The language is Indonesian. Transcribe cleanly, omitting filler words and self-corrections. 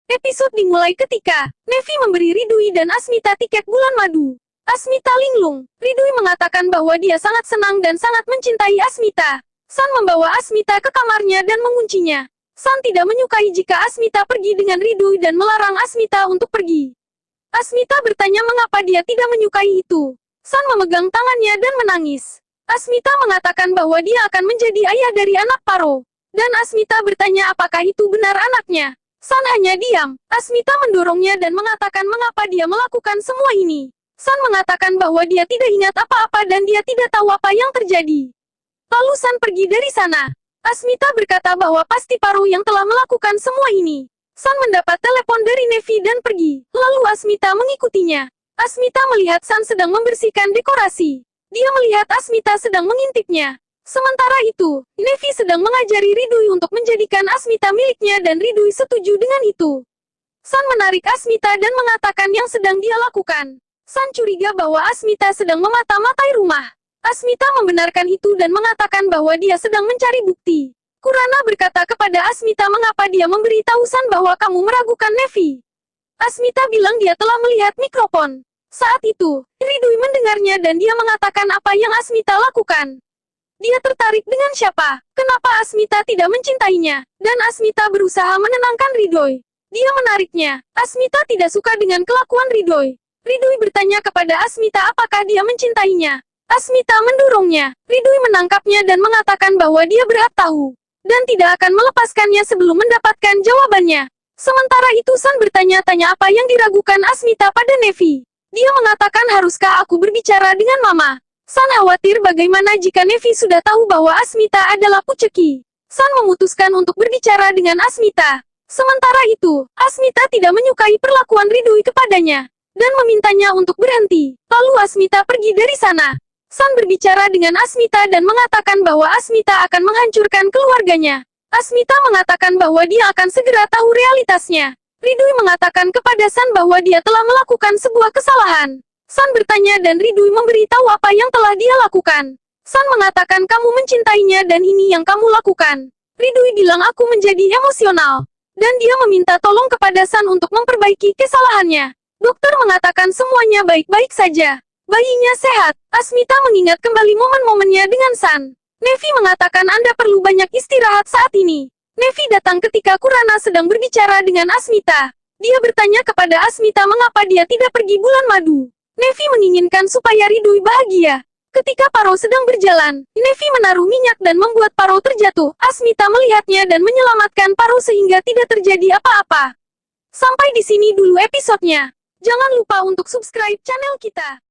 Episode dimulai ketika Nevi memberi Ridui dan Asmita tiket bulan madu. Asmita linglung. Ridui mengatakan bahwa dia sangat senang dan sangat mencintai Asmita. San membawa Asmita ke kamarnya dan menguncinya. San tidak menyukai jika Asmita pergi dengan Ridui dan melarang Asmita untuk pergi. Asmita bertanya mengapa dia tidak menyukai itu. San memegang tangannya dan menangis. Asmita mengatakan bahwa dia akan menjadi ayah dari anak Paro. Dan Asmita bertanya apakah itu benar anaknya. San hanya diam. Asmita mendorongnya dan mengatakan mengapa dia melakukan semua ini. San mengatakan bahwa dia tidak ingat apa-apa dan dia tidak tahu apa yang terjadi. Lalu San pergi dari sana. Asmita berkata bahwa pasti Paro yang telah melakukan semua ini. San mendapat telepon dari Nevi dan pergi. Lalu Asmita mengikutinya. Asmita melihat San sedang membersihkan dekorasi. Dia melihat Asmita sedang mengintipnya. Sementara itu, Nevi sedang mengajari Ridui untuk menjadikan Asmita miliknya dan Ridui setuju dengan itu. San menarik Asmita dan mengatakan yang sedang dia lakukan. San curiga bahwa Asmita sedang memata-matai rumah. Asmita membenarkan itu dan mengatakan bahwa dia sedang mencari bukti. Kurana berkata kepada Asmita mengapa dia memberitahu San bahwa kamu meragukan Nevi. Asmita bilang dia telah melihat mikrofon. Saat itu, Ridui mendengarnya dan dia mengatakan apa yang Asmita lakukan. Dia tertarik dengan siapa? Kenapa Asmita tidak mencintainya? Dan Asmita berusaha menenangkan Ridui. Dia menariknya. Asmita tidak suka dengan kelakuan Ridui. Ridui bertanya kepada Asmita apakah dia mencintainya. Asmita mendorongnya. Ridui menangkapnya dan mengatakan bahwa dia berhak tahu. Dan tidak akan melepaskannya sebelum mendapatkan jawabannya. Sementara itu San bertanya-tanya apa yang diragukan Asmita pada Nevi. Dia mengatakan haruskah aku berbicara dengan Mama? San khawatir bagaimana jika Nevi sudah tahu bahwa Asmita adalah Puceki. San memutuskan untuk berbicara dengan Asmita. Sementara itu, Asmita tidak menyukai perlakuan Ridui kepadanya. Dan memintanya untuk berhenti. Lalu Asmita pergi dari sana. San berbicara dengan Asmita dan mengatakan bahwa Asmita akan menghancurkan keluarganya. Asmita mengatakan bahwa dia akan segera tahu realitasnya. Ridui mengatakan kepada San bahwa dia telah melakukan sebuah kesalahan. San bertanya dan Ridui memberitahu apa yang telah dia lakukan. San mengatakan kamu mencintainya dan ini yang kamu lakukan. Ridui bilang aku menjadi emosional. Dan dia meminta tolong kepada San untuk memperbaiki kesalahannya. Dokter mengatakan semuanya baik-baik saja. Bayinya sehat. Asmita mengingat kembali momen-momennya dengan San. Nevi mengatakan Anda perlu banyak istirahat saat ini. Nevi datang ketika Kurana sedang berbicara dengan Asmita. Dia bertanya kepada Asmita mengapa dia tidak pergi bulan madu. Nevi menginginkan supaya Ridui bahagia. Ketika Paro sedang berjalan, Nevi menaruh minyak dan membuat Paro terjatuh. Asmita melihatnya dan menyelamatkan Paro sehingga tidak terjadi apa-apa. Sampai di sini dulu episodenya. Jangan lupa untuk subscribe channel kita.